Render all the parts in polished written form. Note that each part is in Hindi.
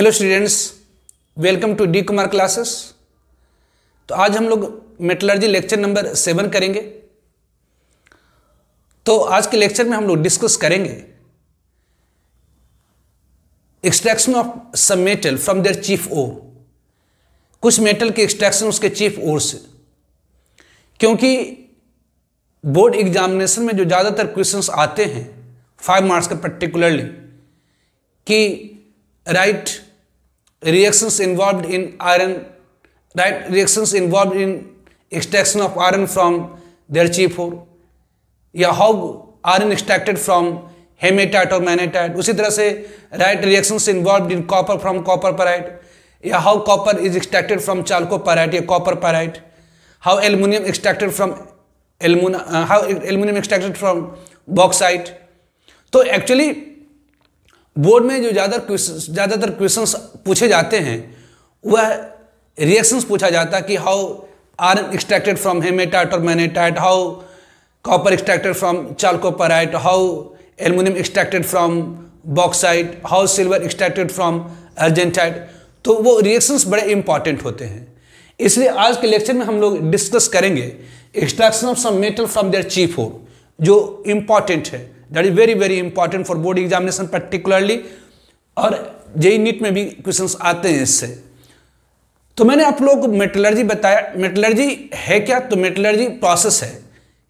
Hello students, welcome to D Kumar classes. तो आज हम लोग मेटलर्जी लेक्चर नंबर 7 करेंगे। तो आज के लेक्चर में हम लोग डिस्कस करेंगे extraction of some metal from their chief ore. कुछ मेटल के एक्सट्रैक्शन उसके चीफ ओर से, क्योंकि बोर्ड एग्जामिनेशन में जो ज़्यादातर क्वेश्चंस आते हैं 5 मार्क्स का पर्टिकुलरली, कि right reactions involved in iron, right reactions involved in extraction of iron from their chief ore, या how iron extracted from haematite और मैग्नेटाइट। उसी तरह से right reactions involved in copper from copper pyrite, या how copper is extracted from chalcopyrite या copper pyrite, how aluminium extracted from how aluminium extracted from bauxite. तो एक्चुअली बोर्ड में जो ज़्यादातर क्वेश्चंस पूछे जाते हैं वह रिएक्शंस पूछा जाता है कि how iron extracted from haematite और magnetite, how copper extracted from chalcopyrite, how aluminium extracted from bauxite, how silver extracted from argentite. तो वो रिएक्शंस बड़े इंपॉर्टेंट होते हैं, इसलिए आज के लेक्चर में हम लोग डिस्कस करेंगे extraction of some metal from their chief ore, जो इंपॉर्टेंट है, that is very very important for board examination particularly, और जेईई नीट में भी क्वेश्चंस आते हैं इससे। तो मैंने आप लोगों को मेटलर्जी बताया। मेटलर्जी है क्या? तो मेटलर्जी प्रोसेस है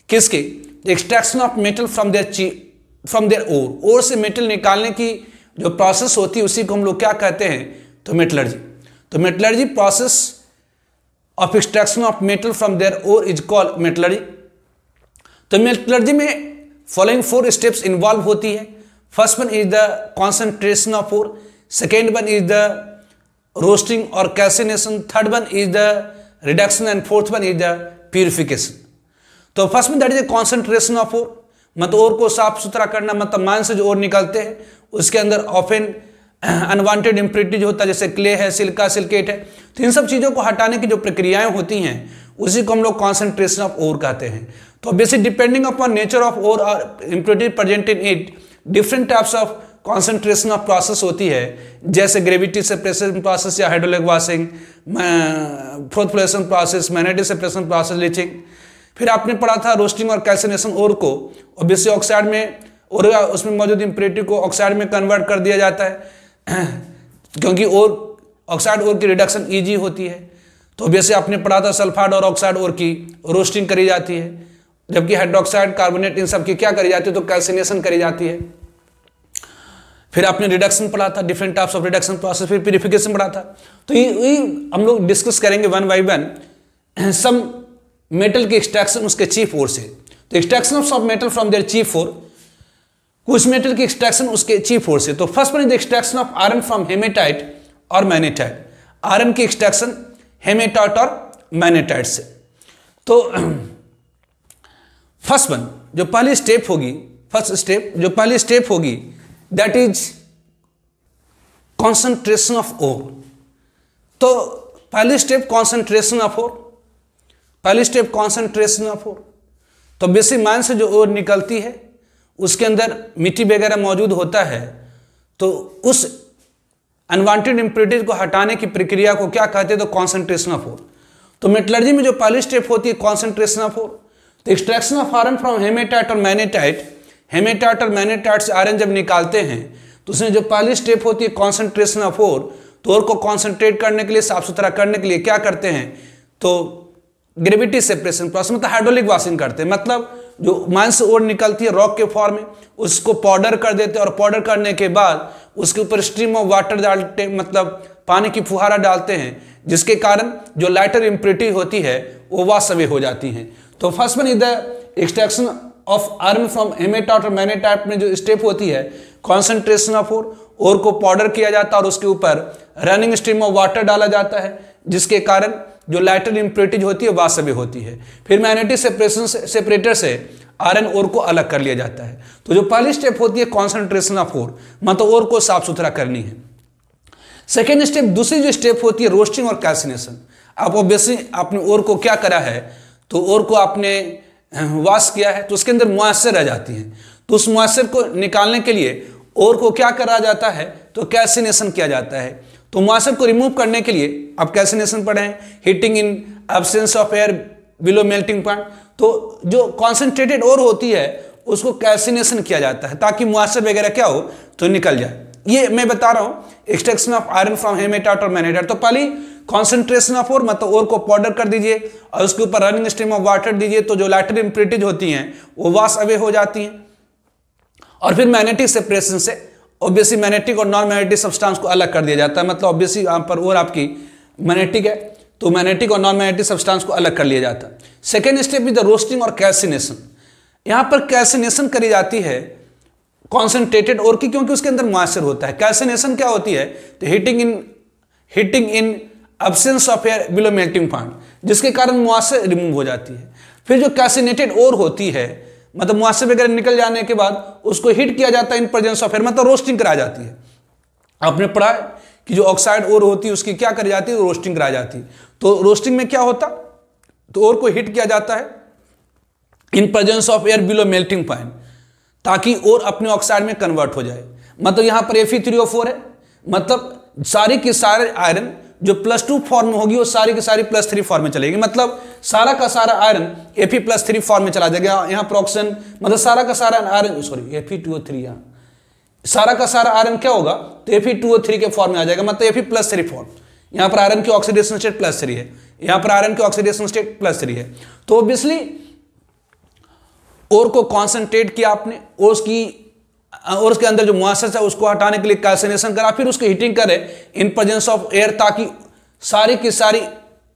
किसकी? Extraction of metal from their ore. Ore से मेटल निकालने की जो प्रोसेस होती है उसी को हम लोग क्या कहते हैं? तो मेटलर्जी। तो metallurgy process of extraction of metal from their ore is called metallurgy. तो मेटलर्जी में फॉलोइंग 4 स्टेप्स इन्वॉल्व होती है। First one is the concentration of ore, second one is the roasting और calcination, third one is the reduction and fourth one is the purification. तो फर्स्ट में that is concentration of ore, मतलब ओर को साफ सुथरा करना, मतलब माइन से जो ओर निकलते हैं उसके अंदर ऑफन अनवांटेड इम्प्योरिटीज होता है, जैसे क्ले है, सिलिका, सिलिकेट है। तो इन सब चीज़ों को हटाने की जो प्रक्रियाएं होती हैं उसी को हम लोग कॉन्सेंट्रेशन ऑफ ओर कहते हैं। तो basic depending upon nature of ore और impurity present in it, different types of concentration of process होती है, जैसे ग्रेविटी सेपरेशन प्रोसेस या hydraulic washing, flotation process, magnetic separation process, leaching. फिर आपने पढ़ा था रोस्टिंग और कैल्सिनेशन ओर को, और बेसिक ऑक्साइड में और उसमें मौजूद इम्प्योरिटी को ऑक्साइड में कन्वर्ट कर दिया जाता है क्योंकि ओर ऑक्साइड ओर की रिडक्शन ईजी होती है। तो वैसे आपने पढ़ा था सल्फाइड और ऑक्साइड ओर की रोस्टिंग करी जाती है, जबकि हाइड्रोक्साइड, कार्बोनेट, इन सब की क्या करी जाती है? तो कैल्सिनेशन करी जाती है। फिर आपने रिडक्शन पढ़ा था, different types of reduction process, फिर प्यूरिफिकेशन पढ़ा था। तो ये हम लोग डिस्कस करेंगे one by one some metal के एक्सट्रैक्शन उसके चीफ ओर से। तो extraction of some metal from their chief ore, कुछ मेटल की एक्सट्रैक्शन उसके चीफ ओर से। तो first one is the extraction of iron from haematite और मैग्नेटाइट। आयरन की एक्सट्रैक्शन हेमेटाइट और मैग्नेटाइट से। तो फर्स्ट वन जो पहली स्टेप होगी, पहली स्टेप होगी that is concentration of ore. तो पहली स्टेप कॉन्सेंट्रेशन ऑफ ओर, पहली स्टेप कॉन्सेंट्रेशन ऑफ ओर। तो बेसिक माइन से जो ओर निकलती है उसके अंदर मिट्टी वगैरह मौजूद होता है, तो उस अनवांटेड इम्प्योरिटीज को हटाने की प्रक्रिया को क्या कहते हैं? तो कॉन्सेंट्रेशन ऑफ ओर। तो मेटलर्जी में जो पहली स्टेप होती है कॉन्सेंट्रेशन ऑफ ओर। तो extraction of iron from haematite और मैग्नेटाइट, हेमेटाइट और मैग्नेटाइट से आयरन जब निकालते हैं तो उसमें जो पहली स्टेप होती है कॉन्सेंट्रेशन ऑफ ओर, तो ओर को कॉन्सेंट्रेट करने के लिए, साफ सुथरा करने के लिए क्या करते हैं? तो ग्रेविटी सेपरेशन प्रोसेस, मतलब हाइड्रोलिक वॉशिंग करते हैं। मतलब जो माइन से ओर निकलती है रॉक के फॉर्म में, उसको पाउडर कर देते हैं, और पाउडर करने के बाद उसके ऊपर स्ट्रीम ऑफ वाटर डालते, मतलब पानी की फुहारा डालते हैं, जिसके कारण जो लाइटर इम्प्योरिटी होती है वो वॉश अवे हो जाती हैं। तो first one is the extraction of iron from haematite और मैग्नेटाइट में जो स्टेप होती है कॉन्सेंट्रेशन ऑफ ओर को पाउडर किया जाता है और उसके ऊपर रनिंग स्ट्रीम ऑफ वाटर डाला जाता है, जिसके कारण जो लाइटर इम्प्योरिटीज होती है वॉश अवे होती है। फिर मैग्नेटिक सेपरेटर से आयरन ओर को अलग कर लिया जाता है। तो जो पहली स्टेप होती है कॉन्सेंट्रेशन ऑफ ओर, मतलब ओर को साफ सुथरा करनी है। सेकेंड स्टेप, दूसरी जो स्टेप होती है रोस्टिंग और कैल्सिनेशन। आप ऑब्वियसली आपने ओर को क्या करा है? तो ओर को आपने वॉश किया है, तो उसके अंदर मॉइस्चर रह जाती है। तो उस मॉइस्चर को निकालने के लिए ओर को क्या करा जाता है? तो कैल्सिनेशन किया जाता है। तो मॉइस्चर को रिमूव करने के लिए आप कैल्सिनेशन पढ़े हैं, heating in absence of air below melting point. तो जो कॉन्सेंट्रेटेड ओर होती है उसको कैल्सिनेशन किया जाता है ताकि मॉइस्चर वगैरह क्या हो तो निकल जाए। ये मैं बता रहा हूं extraction of iron from haematite और मैग्नेटाइट। तो पहले कॉन्सेंट्रेशन ऑफ ओर मतलब ओर को पाउडर कर दीजिए और उसके ऊपर रनिंग स्ट्रीम ऑफ वाटर दीजिए, तो जो लाइटर इंप्योरिटीज होती हैं वो वॉश अवे हो जाती हैं। और फिर मैग्नेटिक सेपरेशन से ऑब्वियसली मैग्नेटिक और नॉन मैग्नेटिक सब्सटेंस को अलग कर दिया जाता है। मतलब ऑब्वियसली यहाँ पर और आपकी मैग्नेटिक है तो मैग्नेटिक और नॉन मैग्नेटिक सब्सटेंस को अलग कर लिया जाता है। Second step is the roasting और कैल्सिनेशन। यहाँ पर कैल्सिनेशन करी जाती है कॉन्सेंट्रेटेड ओर की, क्योंकि उसके अंदर मॉइस्चर होता है। कैल्सिनेशन क्या होती है तो heating in absence of air below melting point, जिसके कारण मॉइस्चर रिमूव हो जाती है। फिर जो कैल्सिनेटेड ओर होती है मतलब मॉइस्चर वगैरह निकल जाने के बाद उसको हीट किया जाता है इन प्रेजेंस ऑफ एयर, मतलब रोस्टिंग कराई जाती है। आपने पढ़ा है कि जो ऑक्साइड ओर होती है उसकी क्या करी जाती है, रोस्टिंग कराई जाती है। तो रोस्टिंग में क्या होता तो ओर को हीट किया जाता है in presence of air below melting point ताकि ओर अपने ऑक्साइड में कन्वर्ट हो जाए। मतलब यहाँ पर Fe3O4 है, मतलब सारी की सारे आयरन जो +2 फॉर्म में होगी वो सारी की सारी +3 फॉर्म में चलेगी। मतलब सारा का सारा आयरन Fe+3 फॉर्म में चला जाएगा। यहाँ पर ऑक्सीजन मतलब सारा का सारा आयरन Fe2O3 यहाँ सारा का सारा आयरन क्या होगा तो Fe2O3 के फॉर्म में आ जाएगा, मतलब Fe+3 फॉर्म। यहाँ पर आयरन की ऑक्सीडेशन स्टेट +3 है, यहाँ पर आयरन की ऑक्सीडेशन स्टेट +3 है। तो ऑब्वियसली ओर को कॉन्सेंट्रेट किया आपने और उसके अंदर जो मॉइस्चर है उसको हटाने के लिए कैल्सिनेशन करा, फिर उसको हीटिंग करे इन प्रेजेंस ऑफ एयर ताकि सारी की सारी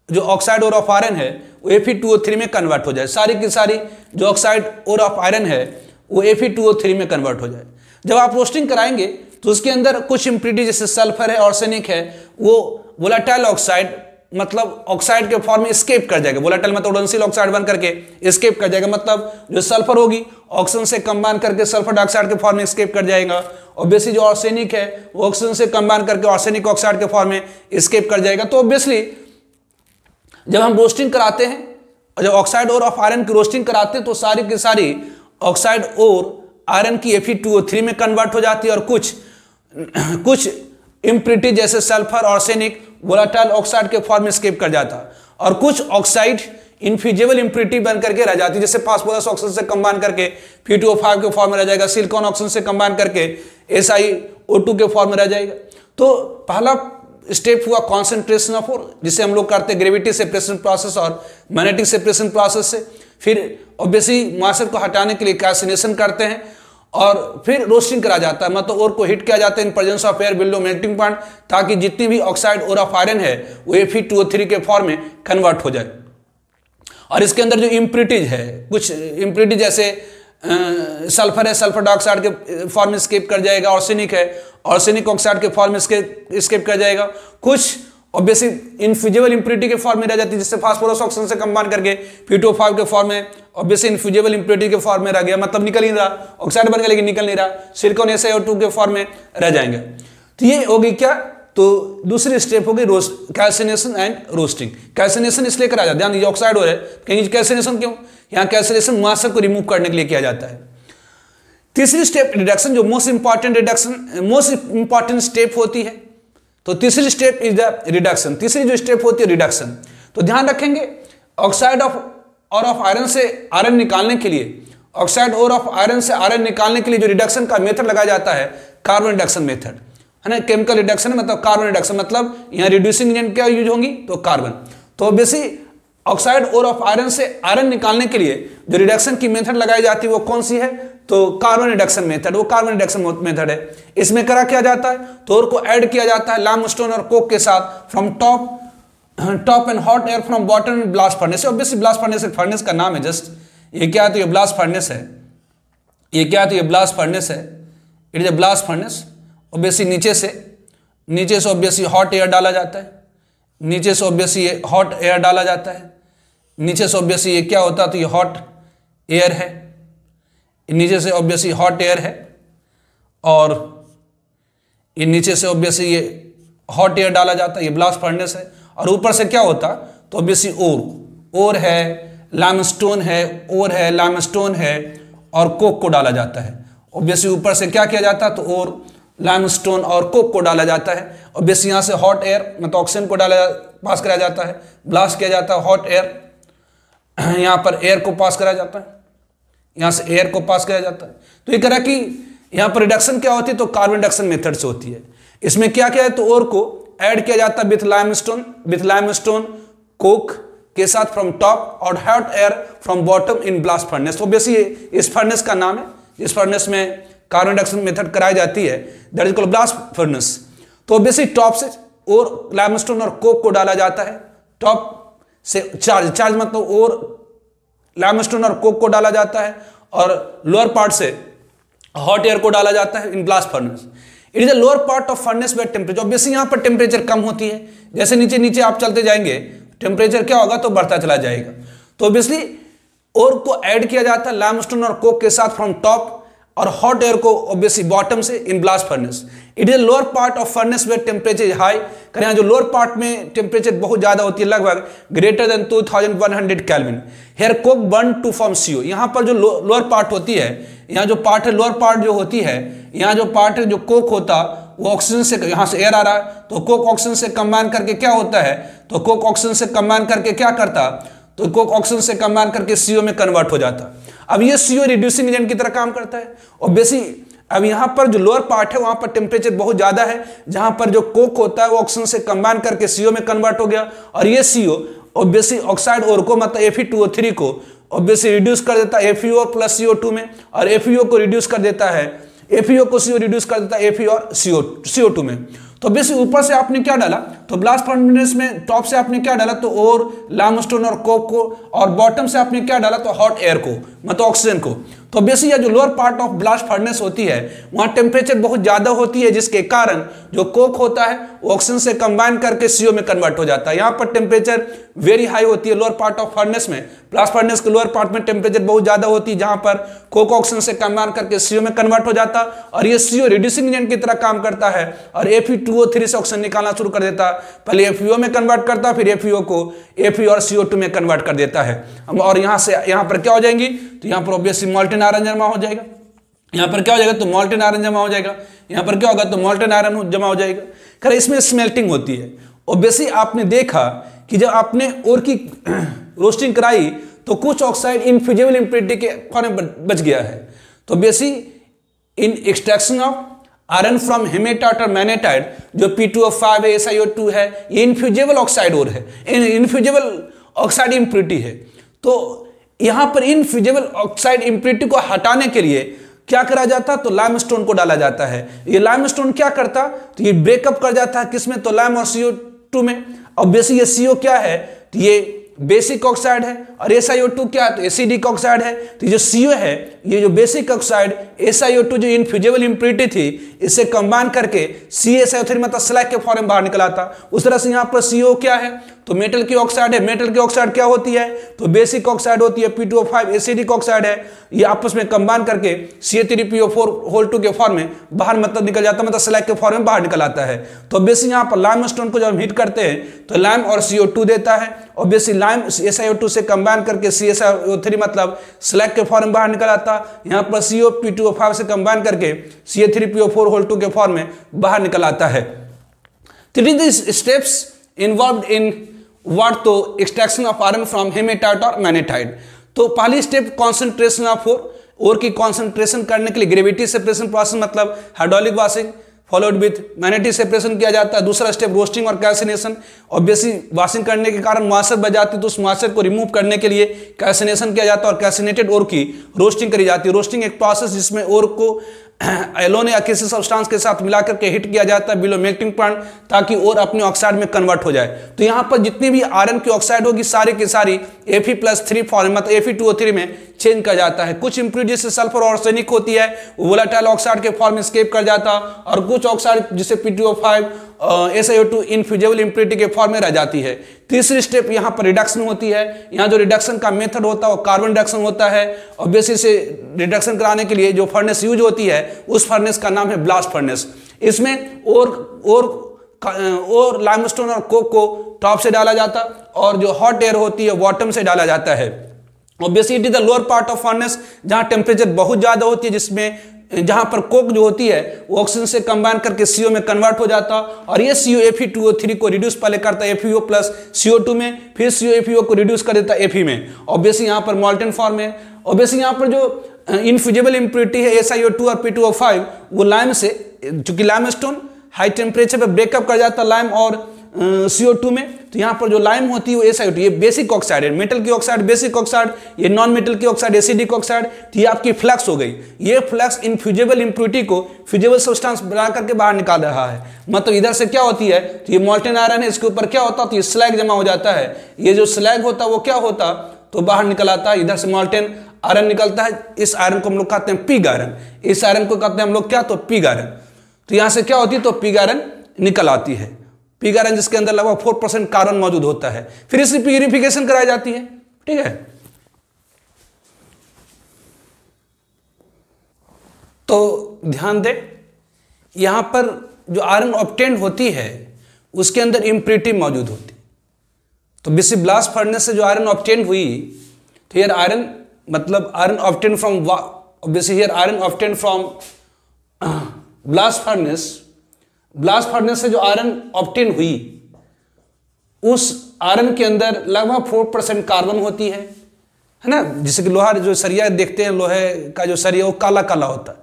जो ऑक्साइड ओर ऑफ आयरन है वो Fe2O3 में कन्वर्ट हो जाए। सारी की सारी जो ऑक्साइड ओर ऑफ आयरन है वो Fe2O3 में कन्वर्ट हो जाए। जब आप रोस्टिंग कराएंगे तो उसके अंदर कुछ इम्प्योरिटी जैसे सल्फर है, आर्सेनिक है, वो वोलेटाइल ऑक्साइड मतलब ऑक्साइड के फॉर्म में एस्केप कर जाएगा। वोलेटाइल मतलब उडनशील ऑक्साइड बन करके एस्केप कर जाएगा, मतलब जो सल्फर होगी ऑक्सीजन से कंबाइन करके सल्फर डाइऑक्साइड के फॉर्म में एस्केप कर जाएगा। ऑब्वियसली जो आर्सेनिक है वो ऑक्सीजन से कंबाइन करके आर्सेनिक ऑक्साइड के फॉर्म में एस्केप कर जाएगा। तो ऑब्वियसली जब हम रोस्टिंग कराते हैं और जब ऑक्साइड और ऑफ आयरन की रोस्टिंग कराते हैं तो सारी की सारी ऑक्साइड और आयरन की Fe2O3 में कन्वर्ट हो जाती है और कुछ इम्प्योरिटी जैसे सल्फर आर्सेनिक वोलेटाइल ऑक्साइड के फॉर्म में एस्केप कर जाता है और कुछ ऑक्साइड इनफ्यूजिबल इम्प्योरिटी बन करके रह जाती है, जैसे फास्फोरस ऑक्सीजन से कंबाइन करके Fe2O5 के फॉर्म में रह जाएगा, सिलिकॉन ऑक्सीजन से कंबाइन करके SiO2 के फॉर्म में रह जाएगा। तो पहला स्टेप हुआ कॉन्सेंट्रेशन ऑफ ओर, जिसे हम लोग करते हैं ग्रेविटी सेपरेशन प्रोसेस और मैग्नेटिक सेपरेशन प्रोसेस से। फिर ऑब्वियसली मॉइस्चर को हटाने के लिए कैल्सिनेशन करते हैं और फिर रोस्टिंग करा जाता है, मतलब ओर को हीट किया जाता है in presence of air below melting point ताकि जितनी भी ऑक्साइड ओर ऑफ आयरन है वो Fe2O3 के फॉर्म में कन्वर्ट हो जाए। और इसके अंदर जो इम्प्योरिटीज है, कुछ इम्प्योरिटी जैसे सल्फर है, सल्फर डाइऑक्साइड के फॉर्म में एस्केप कर जाएगा, आर्सेनिक है, आर्सेनिक ऑक्साइड के फॉर्म में एस्केप कर जाएगा, कुछ ऑब्वियसली इनफ्यूजिबल इम्प्योरिटी के फॉर्म में रह जाती है, जिससे फास्फोरस ऑक्सीजन से कंबाइन करके Fe2O5 के फॉर्म में ऑब्वियसली इनफ्यूजिबल इम्प्योरिटी के फॉर्म में रह गया, मतलब निकल नहीं रहा, ऑक्साइड बन गया लेकिन निकल नहीं रहा, सिलिकॉन SiO2 के फॉर्म में रह जाएंगे। तो ये होगी क्या, तो दूसरी स्टेप होगी कैल्सिनेशन एंड रोस्टिंग। कैल्सिनेशन इसलिए करा जाता है, ध्यान दीजिए ऑक्साइड हो रहा है, कहीं कैल्सिनेशन क्यों, यहाँ कैल्सिनेशन मॉइस्चर को रिमूव करने के लिए किया जाता है। तीसरी स्टेप रिडक्शन, जो मोस्ट इंपॉर्टेंट स्टेप होती है। तो तीसरी स्टेप इज द रिडक्शन। तीसरी जो स्टेप होती है रिडक्शन, तो ध्यान रखेंगे ऑक्साइड और ऑफ आयरन से आयरन निकालने के लिए, ऑक्साइड और ऑफ आयरन से आयरन निकालने के लिए जो रिडक्शन का मेथड लगाया जाता है कार्बन रिडक्शन मेथड है ना। केमिकल रिडक्शन मतलब कार्बन रिडक्शन, मतलब यहाँ रिड्यूसिंग एजेंट क्या यूज होंगी तो कार्बन। तो बेसिक ऑक्साइड और ऑफ आयरन से आयरन निकालने के लिए जो रिडक्शन की मेथड लगाई जाती है वो कौन सी है तो कार्बन रिडक्शन मेथड, वो कार्बन रिडक्शन मेथड है। इसमें करा क्या जाता है तो ओर को ऐड किया जाता है लाइमस्टोन और कोक के साथ from top and hot air from bottom and blast furnace. Obviously blast furnace furnace का नाम है जस्ट, ये क्या है तो ये ब्लास्ट फर्नेस है, ये क्या है तो ये ब्लास्ट फर्नेस है, it is a blast furnace. Obviously नीचे से ऑब्वियसली हॉट एयर डाला जाता है, नीचे से ऑब्वियसली ये हॉट एयर डाला जाता है, नीचे से ऑब्वियसली ये क्या होता है तो ये हॉट एयर है, नीचे से ऑब्वियसली हॉट एयर है और ये नीचे से ऑब्वियसली ये हॉट एयर डाला जाता है, ये ब्लास्ट फर्नेस है। और ऊपर से क्या होता तो ऑब्वियसली ओर है, लाइमस्टोन है और कोक को डाला जाता है। ऑब्वियसली ऊपर से क्या किया जाता तो लाइमस्टोन और कोक को डाला जाता है। और बेस यहाँ से हॉट एयर मतलब ऑक्सीजन को पास कराया जाता है, ब्लास्ट किया जाता है हॉट एयर, यहाँ पर एयर को पास कराया जाता है, यहाँ से एयर को पास कराया जाता है। तो ये कह रहा है कि यहाँ पर रिडक्शन क्या होती है, तो कार्बन रिडक्शन मेथड से होती है। इसमें क्या क्या है, तो और को ऐड किया जाता है विथ लाइमस्टोन कोक के साथ फ्रॉम टॉप और hot air from bottom in blast furnace. तो बेसिकली इस फर्नेस का नाम है, इस फर्नेस में कार्बन रिडक्शन मेथड कराई जाती है, that is called blast furnace. तो बेसिकली टॉप से और लाइमस्टोन और कोक को डाला जाता है, टॉप से चार्ज मतलब और लाइमस्टोन और कोक को डाला जाता है, और लोअर पार्ट से हॉट एयर को डाला जाता है in blast furnace. It is the lower part of furnace where temperature, obviously यहाँ पर टेम्परेचर कम होती है, जैसे नीचे नीचे आप चलते जाएंगे टेम्परेचर क्या होगा, तो बढ़ता चला जाएगा। तो ऑब्वियसली और को ऐड किया जाता है लाइमस्टोन और कोक के साथ फ्रॉम टॉप, और हॉट एयर को ऑब्वियसली बॉटम से in blast furnace. It is lower part of furnace where temperature is high, यहाँ जो लोअर पार्ट में टेम्परेचर बहुत ज्यादा होती है, लगभग greater than 2100 kelvin. Here coke burn to form CO। यहाँ पर जो लोअर पार्ट होती है, यहाँ जो पार्ट है लोअर पार्ट जो होती है, यहाँ जो पार्ट है जो कोक होता वो ऑक्सीजन से, यहाँ से एयर आ रहा है तो कोक ऑक्सीजन से कंबाइन करके क्या होता है, तो कोक ऑक्सीजन से कंबाइन करके क्या करता, तो कोक ऑक्सीजन से कंबाइन करके CO में कन्वर्ट हो जाता। अब ये CO रिड्यूसिंग एजेंट की तरह काम करता है। और बेसिक अब यहाँ पर जो लोअर पार्ट है वहां पर टेम्परेचर बहुत ज्यादा है, जहां पर जो कोक होता है वो ऑक्सीजन से कंबाइन करके CO में कन्वर्ट हो गया, और ये CO ऑब्वियसली ऑक्साइड और को मतलब Fe2O3 को ऑब्वियसली रिड्यूस कर देता है FeO प्लस CO2 में, और FeO को रिड्यूस कर देता है, FeO को CO रिड्यूस कर देता है Fe और CO2 में। तो बेसिक ऊपर से आपने क्या डाला, तो ब्लास्ट फर्नेस में टॉप से आपने क्या डाला, तो और लाइमस्टोन और कोक को, और बॉटम से आपने क्या डाला, तो हॉट एयर को मतलब ऑक्सीजन को। तो बेसिक ये जो lower part of blast furnace होती है वहां टेम्परेचर बहुत ज्यादा होती है, जिसके कारण जो कोक होता है वो ऑक्सीजन से कंबाइन करके CO में कन्वर्ट हो जाता है। यहाँ पर टेम्परेचर वेरी हाई होती है लोअर पार्ट ऑफ फर्नेस में, ब्लास्ट फर्नेस के लोअर पार्ट में टेम्परेचर बहुत ज्यादा होती है, जहां पर कोक ऑक्सीजन से कंबाइन करके CO में कन्वर्ट हो जाता, और ये CO रिड्यूसिंग एजेंट की तरह काम करता है, और Fe2O3 से ऑक्सीजन निकालना शुरू कर देता, पहले FeO में कन्वर्ट करता, फिर FeO को Fe और CO2 में कन्वर्ट कर देता है। और यहाँ से यहाँ पर क्या हो जाएंगी, तो यहाँ पर ऑब्वियसली मॉल्टेन आयरन जमा हो जाएगा, यहाँ पर क्या हो जाएगा, तो मॉल्टेन आयरन जमा हो जाएगा, यहाँ पर क्या होगा, तो मॉल्टेन आयरन जमा हो जाएगा। खैर इसमें स्मेल्टिंग होती है। ऑब्वियसली आपने देखा कि जब आपने ओर की रोस्टिंग कराई तो कुछ ऑक्साइड इनफ्यूजिबल इम्प्योरिटी के फॉर्म में बच गया है। तो basic in extraction of iron from haematite और मैग्नेटाइट जो P2O5 है, SiO2 है, ये इनफ्यूजिबल ऑक्साइड और है, इनफ्यूजिबल ऑक्साइड इम्प्योरिटी है। तो यहां पर इनफ्यूजिबल ऑक्साइड इम्प्योरिटी को हटाने के लिए क्या करा जाता, तो लाइमस्टोन को डाला जाता है। ये लाइमस्टोन क्या करता, तो ये ब्रेकअप कर जाता है किसमें, तो लाइम और CO2 में। और बेसिक ये CO क्या है, तो ये बेसिक ऑक्साइड है, और SiO2 क्या है, तो एसिडिक ऑक्साइड है। तो जो CO है, ये जो बेसिक ऑक्साइड SiO2 जो इनफ्यूजिबल इम्प्योरिटी थी, इससे कंबाइन करके CaSiO3 मतलब स्लैग के फॉर्म में बाहर निकला था। उस तरह से यहाँ पर CO क्या है, तो मेटल की ऑक्साइड है। मेटल की ऑक्साइड क्या होती है, तो बेसिक ऑक्साइड होती है, P2O5 एसिडिक ऑक्साइड है, ये आपस में कंबाइन करके CA3PO4 के फॉर्म में बाहर मतलब निकल जाता है, मतलब स्लैग के फॉर्म में बाहर निकल आता है। तो बेसिक यहाँ पर लाइमस्टोन को जब हम हीट करते हैं तो लाइम और CO2 देता है, और बेसिक लाइम SiO2 से कंबाइन करके CaSiO3 मतलब स्लैग के फॉर्म में बाहर निकल आता, यहाँ पर CO P2O5 से कंबाइन करके CA3PO4 के फॉर्म में बाहर निकल आता है। स्टेप्स इन्वॉल्व्ड इन व्हाट, तो extraction of iron from haematite और मैग्नेटाइट। तो पहली स्टेप कॉन्सेंट्रेशन ऑफ ओर की कॉन्सेंट्रेशन करने के लिए ग्रेविटी सेपरेशन प्रोसेस मतलब hydraulic washing followed with magnetic separation किया जाता है। दूसरा स्टेप रोस्टिंग और कैल्सिनेशन। ऑब्वियसली वॉशिंग करने के कारण मॉइस्चर बच जाती है, तो उस मॉइस्चर को रिमूव करने के लिए कैल्सिनेशन किया जाता है, और कैल्सिनेटेड ओर की रोस्टिंग करी जाती है। रोस्टिंग एक प्रोसेस जिसमें ओर को एलोन या किसी सब्सटेंस के साथ मिलाकर के हिट किया जाता है बिलो मेल्टिंग पॉइंट, ताकि और अपने ऑक्साइड में कन्वर्ट हो जाए। तो यहाँ पर जितनी भी आयरन की ऑक्साइड होगी सारी की सारी Fe+3 फॉर्म मतलब Fe2O3 में चेंज कर जाता है। कुछ इम्प्योरिटी जैसे सल्फर और आर्सेनिक होती है वो वोलेटाइल ऑक्साइड के फॉर्म में एस्केप कर जाता, और कुछ ऑक्साइड जैसे P2O5 SiO2 इनफ्यूजिबल इम्प्योरिटी के फॉर्म में रह जाती है। तीसरी स्टेप यहाँ पर रिडक्शन होती है। यहाँ जो रिडक्शन का मेथड होता है वो कार्बन रिडक्शन होता है, और बेसिस से रिडक्शन कराने के लिए जो फर्नेस यूज होती है उस फर्नेस का नाम है ब्लास्ट फर्नेस। इसमें और लाइमस्टोन और कोक को टॉप से डाला जाता, और जो हॉट एयर होती है बॉटम से डाला जाता है। Obviously it is the lower part of furnace जहां टेम्परेचर बहुत ज्यादा होती है, जिसमें जहां पर कोक जो होती है वो ऑक्सीजन से कंबाइन करके CO में कन्वर्ट हो जाता और ये CO Fe2O3 को रिड्यूस पहले करता है FeO प्लस CO2 में, फिर CO FeO को रिड्यूस कर देता है Fe में। ऑब्वियसली यहाँ पर मॉल्टन फॉर्म है। ऑब्वियसली यहाँ पर जो इनफ्यूजिबल इम्प्योरिटी है SiO2 और P2O5 वो लाइम से, चूंकि लाइमस्टोन हाई टेम्परेचर पर ब्रेकअप कर जाता है लाइम और CO2 में, तो यहाँ पर जो लाइम होती है वो SiO2, ये बेसिक ऑक्साइड है, मेटल की ऑक्साइड बेसिक ऑक्साइड, ये नॉन मेटल की ऑक्साइड एसिडिक ऑक्साइड, तो ये आपकी फ्लक्स हो गई। ये फ्लक्स इनफ्यूजिबल इम्प्योरिटी को फ्यूजिबल सब्सटेंस बना करके बाहर निकाल रहा है। मतलब इधर से क्या होती है, तो ये मॉल्टन आयरन है, इसके ऊपर क्या होता, तो ये स्लैग जमा हो जाता है। ये जो स्लैग होता है वो क्या होता, तो बाहर निकल आता है, इधर से मॉल्टन आयरन निकलता है। इस आयरन को हम लोग कहते हैं पिग आयरन, इस आयरन को कहते हैं हम लोग क्या, तो पिग आयरन। तो यहाँ से क्या होती है, तो पिग आयरन निकल आती है, पिग आयरन जिसके अंदर लगभग 4% कार्बन मौजूद होता है। फिर इसकी प्यूरिफिकेशन कराई जाती है। ठीक है, तो ध्यान दें, यहां पर जो आयरन ऑब्टेन्ड होती है उसके अंदर इम्प्योरिटी मौजूद होती है। तो बीसी ब्लास्ट फर्नेस से जो आयरन ऑब्टेन्ड हुई, तो हियर आयरन मतलब iron obtained from, obviously here iron obtained from blast furnace, blast furnace से जो आयरन ऑब्टेन हुई उस आयरन के अंदर लगभग 4% कार्बन होती है ना। जैसे कि लोहा जो सरिया देखते हैं, लोहे का जो सरिया वो काला काला होता है।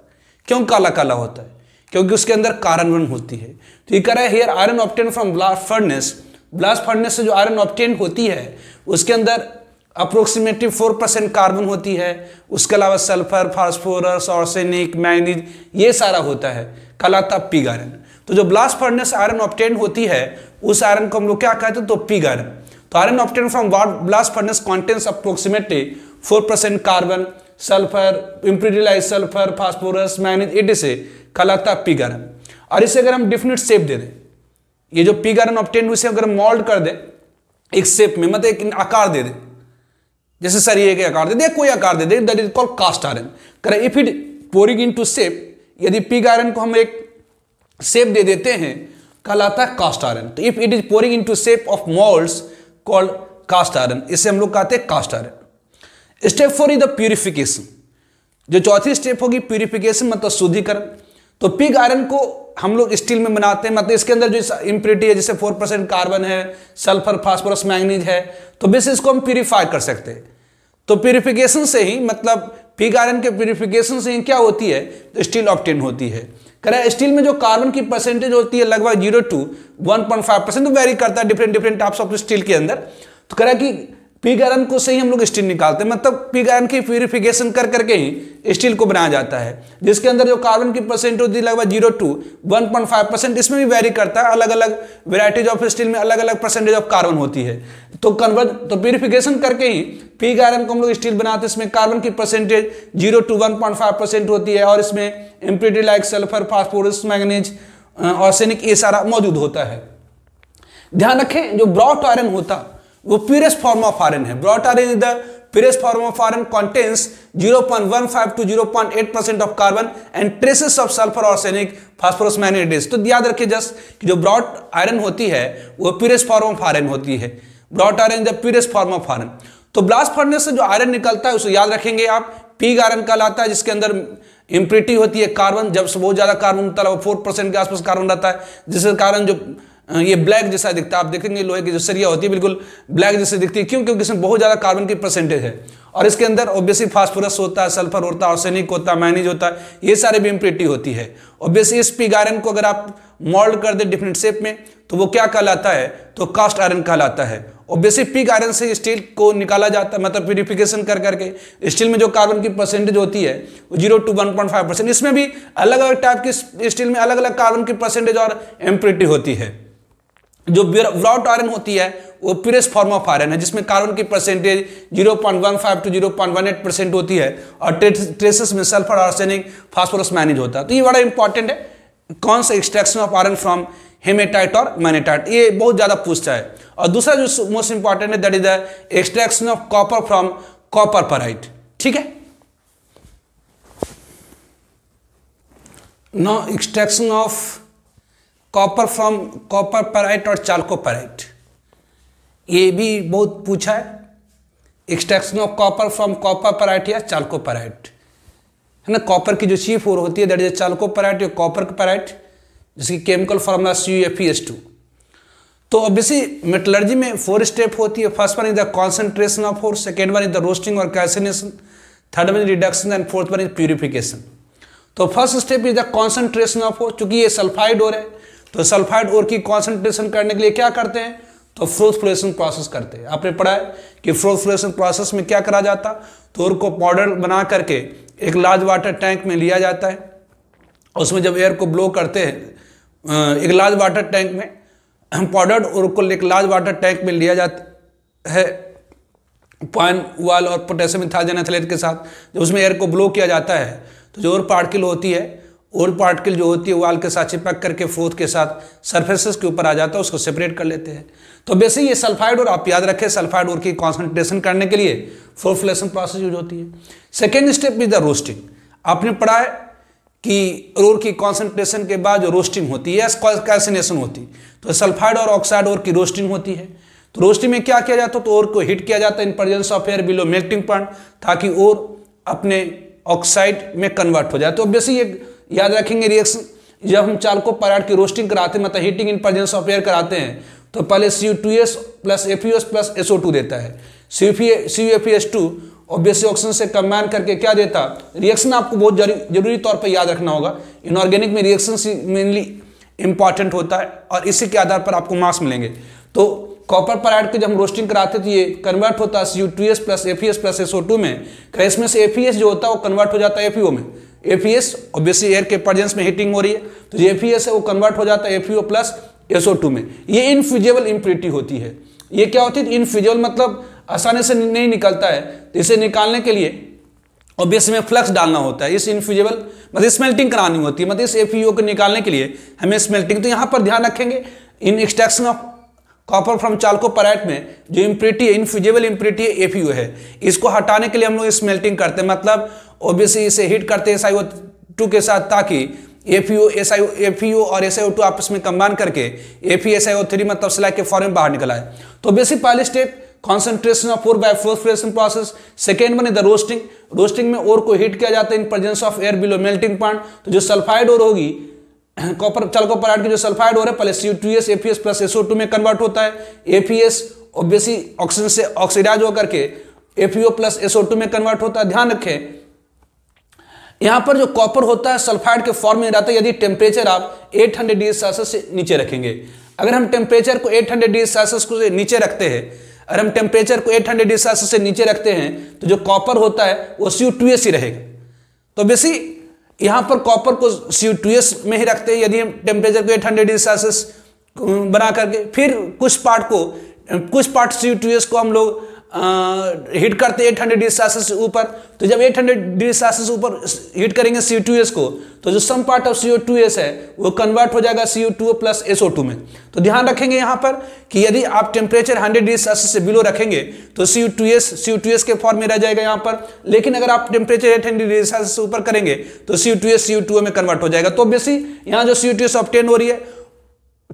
क्यों काला काला होता है, क्योंकि उसके अंदर कार्बन होती है। तो ये कह रहा है here iron obtain from blast furnace, blast furnace से जो आयरन ऑब्टेन होती है उसके अंदर अप्रोक्सीमेटली 4% कार्बन होती है। उसके अलावा सल्फर, फास्फोरस, आर्सेनिक, मैग्नीज, ये सारा होता है, कहलाता पिग आयरन। तो जो ब्लास्ट फर्नेस से आयरन ऑब्टेन होती है उस आयरन को हम लोग क्या कहते हैं, तो पिग आयरन। तो iron obtain from blast furnace contains approximately 4% carbon, sulphur, impurity like sulphur, phosphorus, manganese, it से कहलाता पिग आयरन। और इसे अगर हम डिफिनिट शेप दे दें, ये जो पिग आयरन ऑब्टेन उसे अगर मोल्ड कर दें एक शेप में, मतलब एक आकार दे दें, जैसे सरिये के आकार दे दे, कोई आकार दे दे, that is called cast iron. करें if it pouring into shape, यदि पिग आयरन को हम एक शेप दे देते हैं कहलाता है कास्ट आयरन। तो if it is pouring into shape of moulds called cast iron, इसे हम लोग कहते हैं cast iron. Step 4 is the purification. जो चौथी स्टेप होगी प्यूरिफिकेशन, मतलब शुद्धिकरण। तो पिग आयरन को हम लोग स्टील में बनाते हैं, मतलब इसके अंदर जो इम्प्योरिटी है, जैसे 4% कार्बन है, सल्फर, फास्फोरस, मैग्नीज है, तो बेस इसको हम प्यूरिफाई कर सकते हैं। तो प्यूरिफिकेशन से ही, मतलब पिग आयरन के प्यूरिफिकेशन से ही क्या होती है, तो स्टील ऑब्टेन होती है। करें स्टील में जो कार्बन की परसेंटेज होती है लगभग 0 to 1.5%, तो वेरी करता है डिफरेंट टाइप्स ऑफ स्टील के अंदर। तो करें कि पिग आयरन को से ही हम लोग स्टील निकालते हैं, मतलब पिग आयरन की प्यूरिफिकेशन कर करके ही स्टील को बनाया जाता है, जिसके अंदर जो कार्बन की परसेंटेज होती है लगभग 0 to 1.5%। इसमें भी वेरी करता है, अलग अलग वेराइटीज ऑफ स्टील में अलग अलग परसेंटेज ऑफ कार्बन होती है। तो प्यूरिफिकेशन करके ही पिग आयरन को हम लोग स्टील बनाते हैं। इसमें कार्बन की परसेंटेज 0 to 1.5% होती है और इसमें impurity like sulphur, phosphorus, manganese, arsenic, ये सारा मौजूद होता है। ध्यान रखें, जो ब्रॉट आयरन होता वो प्यूरेस्ट फॉर्म ऑफ आयरन है। Wrought iron is the purest form of iron, contains 0.15 to 0.8% of carbon and traces of sulphur, arsenic, phosphorus, manganese. तो याद रखिए जस्ट कि जो ब्रॉट आयरन होती है वो प्यूरेस्ट फॉर्म ऑफ आयरन होती है। Wrought iron the purest form of iron. तो ब्लास्ट फर्नेस से जो आयरन निकलता है उसे याद रखेंगे आप, पिग आयरन कहलाता है, जिसके अंदर इम्प्योरिटी होती है कार्बन। जब बहुत ज्यादा कार्बन होता है 4% के आसपास कार्बन रहता है, जिसके कारण जो ये ब्लैक जैसा दिखता है। आप देखेंगे लोहे की जो सरिया होती है बिल्कुल ब्लैक जैसे दिखती है, क्यों, क्योंकि इसमें बहुत ज्यादा कार्बन की परसेंटेज है। और इसके अंदर ऑब्वियसली फास्फोरस होता है, सल्फर होता है, आर्सेनिक होता है, मैग्नीज होता है, ये सारे भी इम्प्योरिटी होती है। ऑब्वियसली इस पिग आयरन को अगर आप मोल्ड कर दे डिफरेंट शेप में तो वो क्या कहलाता है, तो कास्ट आयरन कहलाता है। ऑब्वियसली पिग आयरन से स्टील को निकाला जाता है, मतलब प्यूरिफिकेशन कर करके स्टील में जो कार्बन की परसेंटेज होती है वो 0 to 1.5%। इसमें भी अलग अलग टाइप की स्टील में अलग अलग कार्बन की परसेंटेज और इम्प्योरिटी होती है। जो ब्रॉट आयरन होती है वो प्यूरेस्ट फॉर्म ऑफ आयरन है, जिसमें कार्बन की परसेंटेज 0.15 to 0.18% होती है और ट्रेसेस में सल्फर, आर्सेनिक, फास्फोरस, मैग्नीज होता है। तो ये बड़ा इंपॉर्टेंट है, कौन सा extraction of iron from haematite और मैग्नेटाइट, ये बहुत ज्यादा पूछता है। और दूसरा जो मोस्ट इंपॉर्टेंट है that is the extraction of copper from copper pyrite. ठीक है, no extraction of copper from copper pyrite और चाल्कोपेराइट, ये भी बहुत पूछा है। Extraction of copper from copper pyrite या चाल्कोपेराइट, है ना, कॉपर की जो चीफ ओर होती है दैट इज चाल्कोपेराइट या कॉपर पेराइट, जिसकी केमिकल फॉर्मूला CuFeS2। तो ऑब्वियसली मेटलर्जी में 4 स्टेप होती है। First one is the concentration of ore, second one is the roasting और calcination, third one is reduction and fourth one is purification. तो first step is the concentration of ore. चूंकि ये सल्फाइड ओर है तो सल्फाइड ओर की कॉन्सेंट्रेशन करने के लिए क्या करते हैं, तो फ्लोरेसेशन प्रोसेस करते हैं। आपने पढ़ा है कि फ्लोरेसेशन प्रोसेस में क्या करा जाता, तो ओर को पाउडर बना करके एक लार्ज वाटर टैंक में लिया जाता है। उसमें जब एयर को ब्लो करते हैं एक लार्ज वाटर टैंक में पाउडर ओर को एक लार्ज वाटर टैंक में लिया जाता है पान वाल और पोटेशियम इथाइल एथलेट के साथ। जब उसमें एयर को ब्लो किया जाता है तो जो ओर पार्टिकल होती है, ओर पार्टिकल जो होती है वाल के साथ चिपक करके फ्लोथ के साथ सरफेसेस के ऊपर आ जाता है, उसको सेपरेट कर लेते हैं। तो बेसिक ये सल्फाइड और आप याद रखें सल्फाइड ओर की कॉन्सेंट्रेशन करने के लिए फ्लोरेसेशन प्रोसेस यूज होती है। Second step is the roasting. आपने पढ़ा है कि ओर की कॉन्सेंट्रेशन के बाद जो रोस्टिंग होती है कैल्सिनेशन होती है, तो सल्फाइड और ऑक्साइड ओर की रोस्टिंग होती है। तो रोस्टिंग में क्या किया जाता है, तो ओर को हीट किया जाता है in presence of air below melting point, ताकि ओर अपने ऑक्साइड में कन्वर्ट हो जाए। तो ऑब्वियसली ये याद रखेंगे रिएक्शन जब हम चाल्कोपेराइट की रोस्टिंग कराते हैं, मतलब heating in presence of air कराते हैं, तो पहले Cu2s plus FeOs plus SO2 देता है। CuFeS2 ऑब्वियसली ऑक्सीजन से कंबाइन करके क्या देता, रिएक्शन आपको बहुत जरूरी तौर पर याद रखना होगा। इनऑर्गेनिक में रिएक्शन मेनली इंपॉर्टेंट होता है और इसी के आधार पर आपको मार्क्स मिलेंगे। तो कॉपर पेराइट की जब हम रोस्टिंग कराते तो ये कन्वर्ट होता है Cu2s plus FeS plus SO2 में। इसमें से FeS जो होता है वो कन्वर्ट हो जाता है FeO में। FeS ऑब्वियसली एयर के प्रेजेंस में हीटिंग हो रही है, तो जो FeS है वो कन्वर्ट हो जाता है FeO प्लस SO2 में। ये इनफ्यूजिबल इम्प्योरिटी होती है। ये क्या होती है, इनफ्यूजिबल मतलब आसानी से नहीं निकलता है। तो इसे निकालने के लिए ऑब्वियसली में फ्लक्स डालना होता है। इस इनफ्यूजिबल मतलब स्मेल्टिंग करानी होती है, मतलब इस FeO को निकालने के लिए हमें स्मेल्टिंग। तो यहाँ पर ध्यान रखेंगे in extraction of copper from chalcopyrite में जो इम्प्योरिटी है, इनफ्यूजिबल इम्प्योरिटी है, FeO है। इसको हटाने के लिए हम लोग स्मेल्टिंग करते हैं, मतलब ऑब्वियसली इसे हीट करते हैं SiO2 के साथ, ताकि FeO और SiO2 आपस में कंबाइन करके FeSiO3 मतलब स्लैग के फॉर्म में बाहर निकला है। तो बेसिक पहले step concentration of ore by flotation process. Second one is the roasting. Roasting में ओर को हीट किया जाता है in presence of air below melting point. तो जो सल्फाइड ओर होगी कॉपर चाल्कोपेराइट की जो सल्फाइड ओर है पहले Cu2s FeS प्लस SO2 में कन्वर्ट होता है। FeS ऑब्वियसली ऑक्सीजन से ऑक्सीडाइज होकर के FeO प्लस SO2 में कन्वर्ट होता है। ध्यान रखें यहां पर जो कॉपर होता है सल्फाइड के फॉर्म में रहता है यदि टेम्परेचर आप 800 डिग्री सेल्सियस से नीचे रखेंगे। अगर हम टेम्परेचर को 800 डिग्री सेल्सियस को नीचे रखते हैं, अगर हम टेम्परेचर को 800 डिग्री सेल्सियस से नीचे रखते हैं तो जो कॉपर होता है वो Cu2s ही रहेगा। तो बेसिक यहां पर कॉपर को Cu2s में ही रखते हैं यदि हम टेम्परेचर को 800 डिग्री सेल्सियस बना करके, फिर कुछ पार्ट Cu2s को हम लोग हीट करते 800 डिग्री सेल्सियस से ऊपर। तो जब 800 डिग्री सेल्सियस ऊपर हीट करेंगे Cu2s को, तो जो सम पार्ट ऑफ CO2s है वो कन्वर्ट हो जाएगा Cu2 प्लस SO2 में। तो ध्यान रखेंगे यहाँ पर कि यदि आप टेम्परेचर 100 डिग्री सेल्सियस से बिलो रखेंगे तो Cu2s के फॉर्म में रह जाएगा यहाँ पर, लेकिन अगर आप टेम्परेचर 800 डिग्री सेल्सियस से ऊपर करेंगे तो Cu2s Cu2 में कन्वर्ट हो जाएगा। तो बेसिक यहाँ जो Cu2s ऑब्टेन हो रही है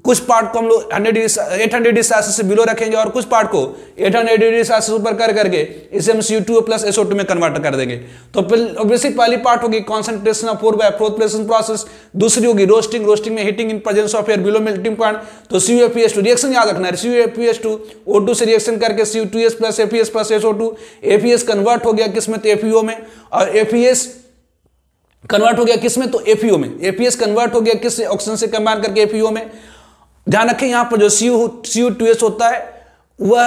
कुछ पार्ट को हम लोग 800 डिग्री सेल्सियस से बिलो रखेंगे और कुछ पार्ट को 800 डिग्री सेल्सियस ऊपर कर करके इसे हम Cu2 प्लस SO2 में कन्वर्ट कर देंगे। तो ऑब्वियसली पहली पार्ट होगी concentration of ore by flotation process, दूसरी होगी रोस्टिंग में heating in presence of air below melting point. तो CuFeS2 रिएक्शन याद रखना है, CuFeS2 O2 से रिएक्शन करके Cu2s plus FeS plus SO2, FeS convert हो गया किसमें, तो FeO में, और FeS कन्वर्ट हो गया किसमें, तो FeO में। FeS कन्वर्ट हो गया किस ऑक्सीजन से कंबाइन करके FeO में। ध्यान रखें यहाँ पर जो Cu2s होता है वह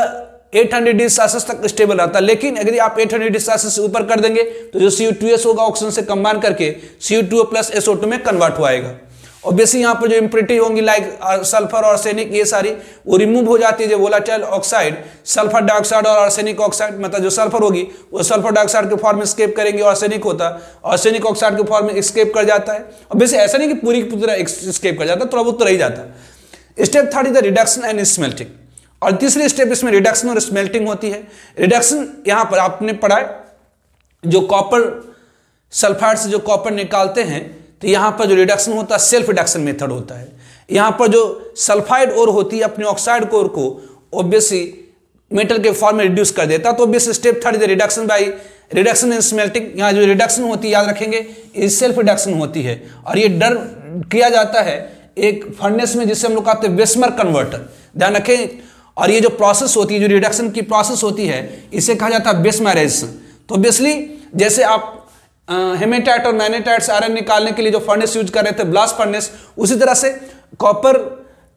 800 डिग्री सेल्सियस तक स्टेबल रहता है, लेकिन अगर आप 800 डिग्री सेल्सियस से ऊपर कर देंगे तो जो Cu2s होगा ऑक्सीजन से कंबाइन करके Cu2 प्लस SO2 में कन्वर्ट हो आएगा। ऑब्वियसली यहाँ पर जो इम्प्योरिटी होंगी लाइक सल्फर और आर्सेनिक ये सारी वो रिमूव हो जाती है। जो वोलेटाइल ऑक्साइड सल्फर डाइऑक्साइड और आर्सेनिक ऑक्साइड, मतलब जो सल्फर होगी वो सल्फर डाइऑक्साइड के फॉर्म में स्केप करेंगे, आर्सेनिक होता है आर्सेनिक ऑक्साइड के फॉर्म में स्केप कर जाता है। ऑब्वियसली ऐसा नहीं कि पूरी तरह स्केप कर जाता है, थोड़ा बहुत तो रह जाता है। Step third is the reduction and smelting, और तीसरी स्टेप इसमें रिडक्शन और स्मेल्टिंग होती है। रिडक्शन यहां पर आपने पढ़ा है जो कॉपर सल्फाइड से जो कॉपर निकालते हैं तो यहां पर जो रिडक्शन होता है सेल्फ रिडक्शन मेथड होता है। यहां पर जो सल्फाइड ओर होती है अपने ऑक्साइड कोर को ऑब्वियसली मेटल के फॉर्म में रिड्यूस कर देता। तो base step third is reduction by reduction in smelting. यहाँ जो रिडक्शन होती है याद रखेंगे ये सेल्फ रिडक्शन होती है और ये डर किया जाता है एक फर्नेस में जिसे हम लोग कहते हैं बेसमर कन्वर्टर, ध्यान रखें। और ये जो प्रोसेस होती है, जो रिडक्शन की प्रोसेस होती है, इसे कहा जाता है बेसमराइजेशन। तो बेसली जैसे आप हेमेटाइट और मैग्नेटाइट से आयरन निकालने के लिए जो फर्नेस यूज कर रहे थे ब्लास्ट फर्नेस, उसी तरह से कॉपर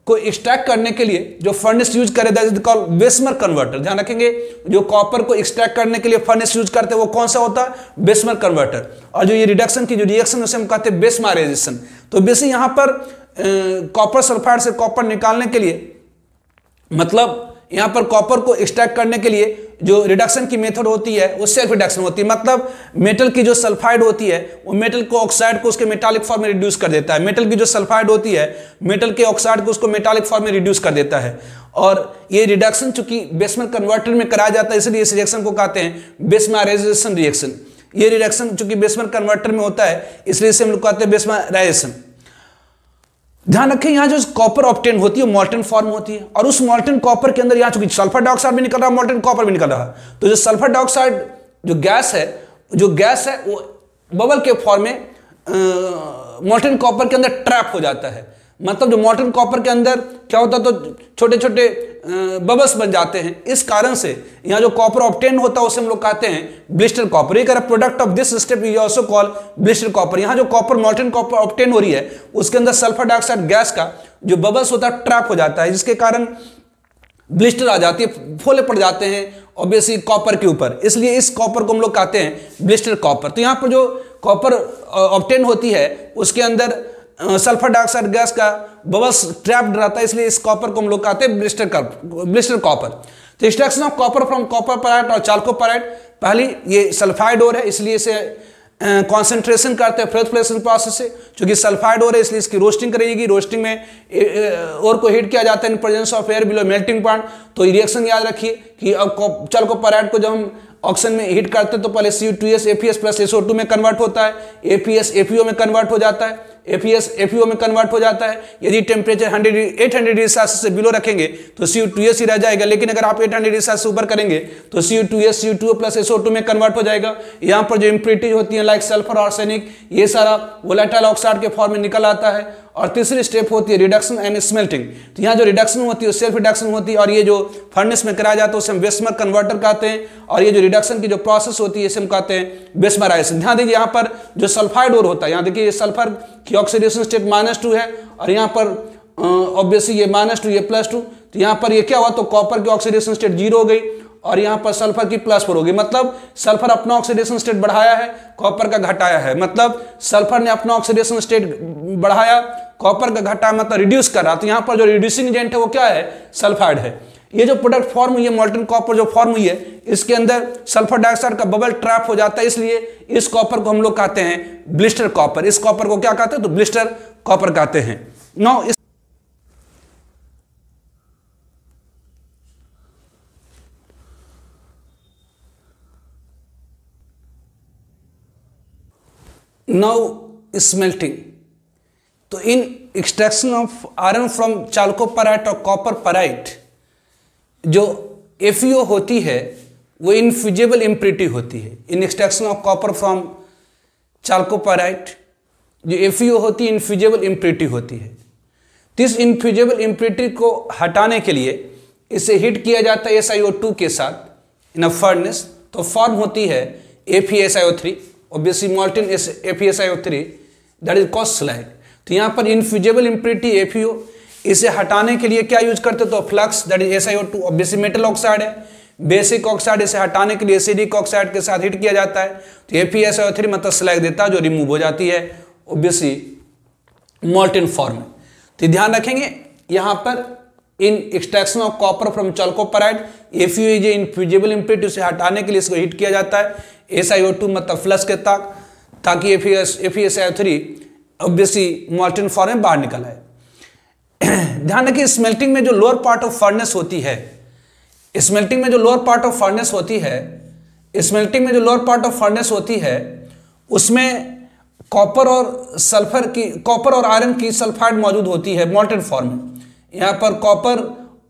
को एक्सट्रैक्ट करने के लिए जो फर्नेस यूज करे दैट इज कॉल्ड बेसमर कन्वर्टर। ध्यान रखेंगे जो कॉपर को एक्सट्रैक्ट करने के लिए फर्नेस यूज करते हैं वो कौन सा होता है, बेसमर कन्वर्टर। और जो ये रिडक्शन की जो रिएक्शन उसे हम कहते हैं बेसमराइजेशन। तो बेसिक यहाँ पर कॉपर सल्फाइड से कॉपर निकालने के लिए, मतलब यहाँ पर कॉपर को एक्सट्रैक्ट करने के लिए जो रिडक्शन की मेथड होती है वो सेल्फ रिडक्शन होती है। मतलब मेटल की जो सल्फाइड होती है वो मेटल को ऑक्साइड को उसके मेटालिक फॉर्म में रिड्यूस कर देता है। मेटल की जो सल्फाइड होती है मेटल के ऑक्साइड को उसको मेटालिक फॉर्म में रिड्यूस कर देता है। और ये रिडक्शन चूंकि बेसमर कन्वर्टर में कराया जाता है इसलिए इस रिएक्शन को कहते हैं बेसमराइजेशन रिएक्शन। ये रिडक्शन चूंकि बेसमर कन्वर्टर में होता है इसलिए इसे हम लोग कहते हैं बेसमराइजेशन। ध्यान रखें यहाँ जो कॉपर ऑब्टेन होती है मॉल्टन फॉर्म होती है और उस मॉल्टन कॉपर के अंदर यहाँ चूंकि सल्फर डाइऑक्साइड भी निकल रहा है मॉल्टन कॉपर भी निकल रहा है। तो जो सल्फर डाइऑक्साइड जो गैस है वो बबल के फॉर्म में मॉल्टन कॉपर के अंदर ट्रैप हो जाता है। मतलब जो मॉल्टन कॉपर के अंदर क्या होता है तो छोटे छोटे बबल्स बन जाते हैं। इस कारण से यहाँ जो कॉपर ऑब्टेन होता है उसे हम लोग कहते हैं ब्लिस्टर कॉपर। एक product of this step is also called blister copper. यहाँ जो कॉपर मॉल्टन कॉपर ऑब्टेन हो रही है उसके अंदर सल्फर डाइऑक्साइड गैस का जो बबल्स होता है ट्रैप हो जाता है, जिसके कारण ब्लिस्टर आ जाती है, फोले पड़ जाते हैं ऑब्वियसली कॉपर के ऊपर। इसलिए इस कॉपर को हम लोग कहते हैं ब्लिस्टर कॉपर। तो यहाँ पर जो कॉपर ऑब्टेन होती है उसके अंदर सल्फर डाइऑक्साइड गैस का बबल्स ट्रैप्ड रहता है, इसलिए इस कॉपर को हम लोग कहते हैं ब्लिस्टर कॉपर। तो extraction of copper from copper pyrite और चाल्कोपैराइट, पहली ये सल्फाइड ओर है इसलिए इसे कॉन्सेंट्रेशन करते हैं फ्लोरेसेशन प्रोसेस से। चूंकि सल्फाइड ओर है इसलिए इसकी रोस्टिंग करेगी। रोस्टिंग में ओर को हीट किया जाता है in presence of air below melting point. तो रिएक्शन याद रखिए कि अब चाल्कोपैराइट को जब हम ऑक्सीजन में हीट करते हैं तो पहले Cu2s APS प्लस SO2 में कन्वर्ट होता है, APS APO में कन्वर्ट हो जाता है, APS APO में कन्वर्ट हो जाता है। यदि टेम्परेचर 800 डिग्री सेल्सियस से बिलो रखेंगे तो Cu2s ही रह जाएगा, लेकिन अगर आप 800 डिग्री सेल्सियस से ऊपर करेंगे तो Cu2s Cu2O प्लस SO2 में कन्वर्ट हो जाएगा। यहाँ पर जो इम्प्योरिटीज होती है लाइक सल्फर आर्सेनिक ये सारा वोलेटाइल ऑक्साइड के फॉर्म में निकल आता है। और तीसरी स्टेप होती है रिडक्शन एंड स्मेल्टिंग। तो यहाँ जो रिडक्शन होती है सेल्फ रिडक्शन होती है और ये जो फर्नेस में कराया जाता है उसे हम बेसमर कन्वर्टर कहते हैं। और ये जो रिडक्शन की जो प्रोसेस होती है इसे हम कहते हैं बेसमराइजेशन। ध्यान दीजिए यहाँ पर जो सल्फाइड ओर होता है, यहाँ देखिए सल्फर की ऑक्सीडेशन स्टेट -2 है और यहाँ पर ऑब्वियसली ये -2 ये +2। तो यहाँ पर ये क्या हुआ तो कॉपर की ऑक्सीडेशन स्टेट 0 हो गई और यहाँ पर सल्फर की +4 हो गई। मतलब सल्फर अपना ऑक्सीडेशन स्टेट बढ़ाया है, कॉपर का घटाया है। मतलब सल्फर ने अपना ऑक्सीडेशन स्टेट बढ़ाया, कॉपर का घटाया, मतलब रिड्यूस कर रहा। तो यहाँ पर जो रिड्यूसिंग एजेंट है वो क्या है, सल्फाइड है। ये जो प्रोडक्ट फॉर्म हुई है मॉल्टन कॉपर जो फॉर्म हुई है इसके अंदर सल्फर डाइऑक्साइड का बबल ट्रैप हो जाता है, इसलिए इस कॉपर को हम लोग कहते हैं ब्लिस्टर कॉपर। इस कॉपर को क्या कहते हैं तो ब्लिस्टर कॉपर कहते हैं। Now smelting. तो in extraction of iron from chalcopyrite और कॉपर पैराइट जो FeO होती है वो इनफ्यूजिबल इम्प्योरिटी होती है। In extraction of copper from chalcopyrite जो FeO होती है इनफ्यूजिबल इम्प्योरिटी होती है। तो इस इनफ्यूजिबल इम्प्योरिटी को हटाने के लिए इसे हीट किया जाता है SiO2 के साथ इन अ फर्नेस। तो फॉर्म होती है FeSiO3, obviously मॉल्टन FeSiO3 that is called slag. तो यहाँ पर इनफ्यूजिबल इम्प्योरिटी FeO, इसे हटाने के लिए क्या यूज करते तो flux that is SiO2, obviously metal oxide है। बेसिक ऑक्साइड इसे हटाने के लिए एसिडिक ऑक्साइड के साथ हीट किया जाता है तो FeSiO3 मतलब स्लैग देता है जो रिमूव हो जाती है ऑब्वियसली मॉल्टन फॉर्म में। तो ध्यान रखेंगे यहाँ पर in extraction of copper from chalcopyrite FeO is infusible impurity, उसे हटाने के लिए इसको हीट किया जाता है SiO2 मतलब फ्लक्स के ताकि FeSiO3 ऑब्वियसली मॉल्टन फॉर्म में बाहर निकल आए। ध्यान रखिए स्मेल्टिंग में जो लोअर पार्ट ऑफ फर्नेस होती है, स्मेल्टिंग में जो लोअर पार्ट ऑफ फर्नेस होती है, स्मेल्टिंग में जो लोअर पार्ट ऑफ फर्नेस होती है उसमें कॉपर और आयरन की सल्फाइड मौजूद होती है मॉल्टन फॉर्म में। यहाँ पर कॉपर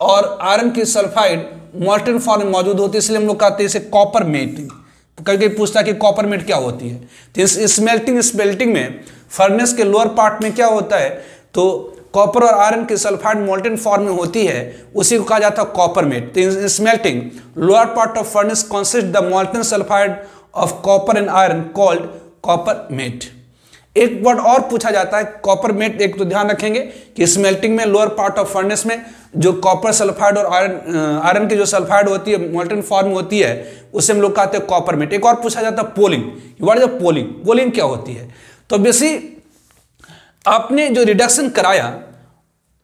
और आयरन की सल्फाइड मॉल्टन फॉर्म में मौजूद होती है, इसलिए हम लोग कहते हैं इसे कॉपर मेल्टिंग। कभी पूछता है कि कॉपर मेट क्या होती है, तो इस स्मेल्टिंग में फर्नेस के लोअर पार्ट में क्या होता है, तो कॉपर और आयरन की सल्फाइड मोल्टन फॉर्म में होती है, उसी को कहा जाता है कॉपर मेट। तो smelting lower part of furnace consist the molten sulphide of copper and iron called copper matte. एक वर्ड और पूछा जाता है कॉपर मेट, एक तो ध्यान रखेंगे कि स्मेल्टिंग में लोअर पार्ट ऑफ फर्नेस में जो कॉपर सल्फाइड और आयरन की जो सल्फाइड होती है मोल्टन फॉर्म होती है, उसे हम लोग कहते हैं कॉपर मेट। एक और पूछा जाता है polling, what is polling, polling क्या होती है। तो बेसी आपने जो रिडक्शन कराया,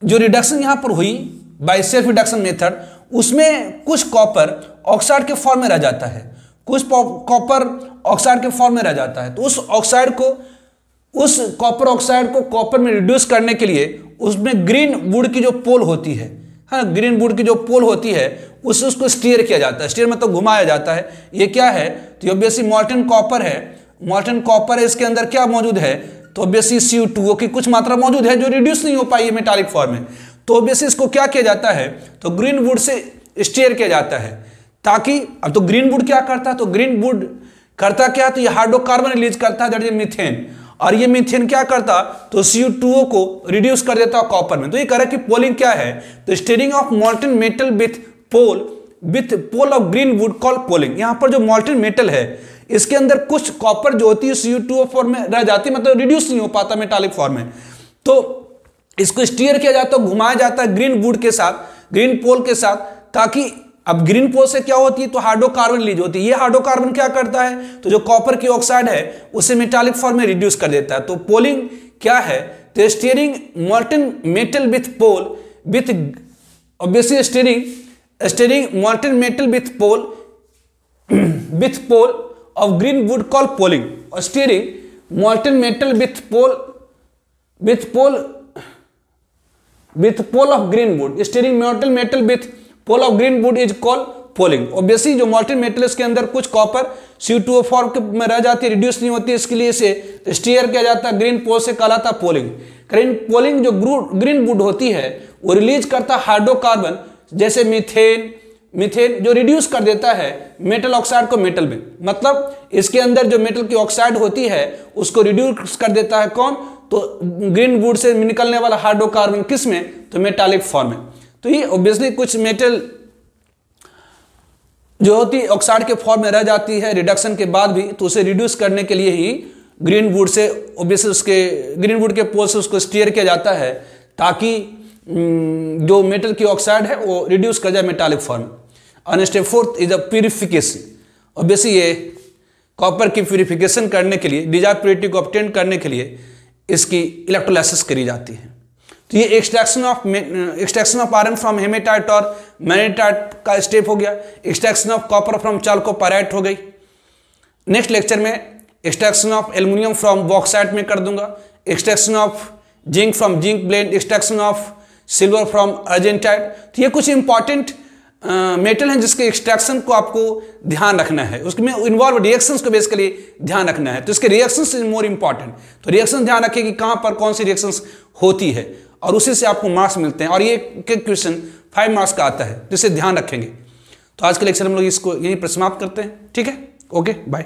जो रिडक्शन यहां पर हुई बाय सेल्फ रिडक्शन मेथड, उसमें कुछ कॉपर ऑक्साइड के फॉर्म में रह जाता है, कुछ कॉपर ऑक्साइड के फॉर्म में रह जाता है। तो उस कॉपर ऑक्साइड को कॉपर में रिड्यूस करने के लिए उसमें ग्रीन वुड की जो पोल होती है, हाँ, ग्रीन वुड की जो पोल होती है उसको स्टीयर किया जाता है। स्टीयर में तो घुमाया जाता है। ये क्या है, तो ये बेसिक मॉल्टन कॉपर है, मॉल्टन कॉपर है, इसके अंदर क्या मौजूद है, तो बेसिक CO2 की कुछ मात्रा मौजूद है जो रिड्यूस नहीं हो पाई है मेटालिक फॉर्म में। तो बेसिक इसको क्या किया जाता है, तो ग्रीन वुड से स्टीयर किया जाता है, ताकि अब तो ग्रीन वुड क्या करता है, तो ग्रीन वुड करता क्या, तो ये हाइड्रोकार्बन रिलीज करता है, दैट इज मीथेन, और ये मीथेन क्या करता, तो CO2 को रिड्यूस कर देता कॉपर में। तो ये कह रहा है कि पोलिंग क्या है, तो stirring of molten metal with pole of green wood call poling. यहां पर जो मॉल्टन मेटल है इसके अंदर कुछ कॉपर जो होती है CO2 फॉर्म में रह जाती है, मतलब रिड्यूस नहीं हो पाता मेटालिक फॉर्म में, तो इसको स्टीयर किया जाता है, घुमाया जाता है ग्रीन वुड के साथ, ग्रीन पोल के साथ, ताकि अब ग्रीन पोल से क्या होती है, तो हाइड्रोकार्बन रिलीज होती है। ये हाइड्रोकार्बन क्या करता है, तो जो कॉपर की ऑक्साइड है उसे मेटालिक फॉर्म में रिड्यूस कर देता है। तो पोलिंग क्या है, तो stirring molten metal with pole with obviously stirring molten metal with pole of green wood call poling, और stirring molten metal with pole of green wood, stirring molten metal with pole of green wood is called poling. Obviously जो मॉल्टन मेटल इसके अंदर कुछ कॉपर CO2 फॉर्म में रह जाती है, रिड्यूस नहीं होती, इसके लिए इसे स्टीयर किया जाता है ग्रीन पोल से, कहलाता है पोलिंग। पोलिंग जो ग्रीन वुड होती है वो रिलीज करता है हाइड्रोकार्बन, जैसे मीथेन जो रिड्यूस कर देता है मेटल ऑक्साइड को मेटल में, मतलब इसके अंदर जो मेटल की ऑक्साइड होती है उसको रिड्यूस कर देता है कौन, तो ग्रीन वुड से निकलने वाला हाइड्रोकार्बन, किस में, तो मेटालिक फॉर्म में। तो ये ऑब्वियसली कुछ मेटल जो होती है ऑक्साइड के फॉर्म में रह जाती है रिडक्शन के बाद भी, तो उसे रिड्यूस करने के लिए ही ग्रीन वुड से ऑब्वियसली उसके ग्रीन वुड के पोल से उसको स्टीयर किया जाता है, ताकि जो मेटल की ऑक्साइड है वो रिड्यूस कर जाए मेटालिक फॉर्म। और step 4 is a purification. Obviously ये कॉपर की प्यूरिफिकेशन करने के लिए, डिजायर्ड प्योरिटी को ऑब्टेन करने के लिए इसकी इलेक्ट्रोलाइसिस करी जाती है। तो ये extraction of iron from haematite और मैग्नेटाइट का स्टेप हो गया। Extraction of copper from chalcopyrite हो गई। नेक्स्ट लेक्चर में extraction of aluminium from bauxite में कर दूंगा, extraction of zinc from zinc blende, extraction of silver from argentite. तो ये कुछ इंपॉर्टेंट मेटल हैं जिसके एक्सट्रैक्शन को आपको ध्यान रखना है, उसमें इन्वॉल्व रिएक्शंस को बेसिकली ध्यान रखना है। तो इसके रिएक्शंस इज मोर इंपॉर्टेंट, तो रिएक्शन ध्यान रखिए कि कहां पर कौन सी रिएक्शंस होती है, और उसी से आपको मार्क्स मिलते हैं, और ये क्वेश्चन 5 मार्क्स का आता है, तो इसे ध्यान रखेंगे। तो आज के लेक्चर हम लोग इसको यहीं पर समाप्त करते हैं, ठीक है, ओके, बाय।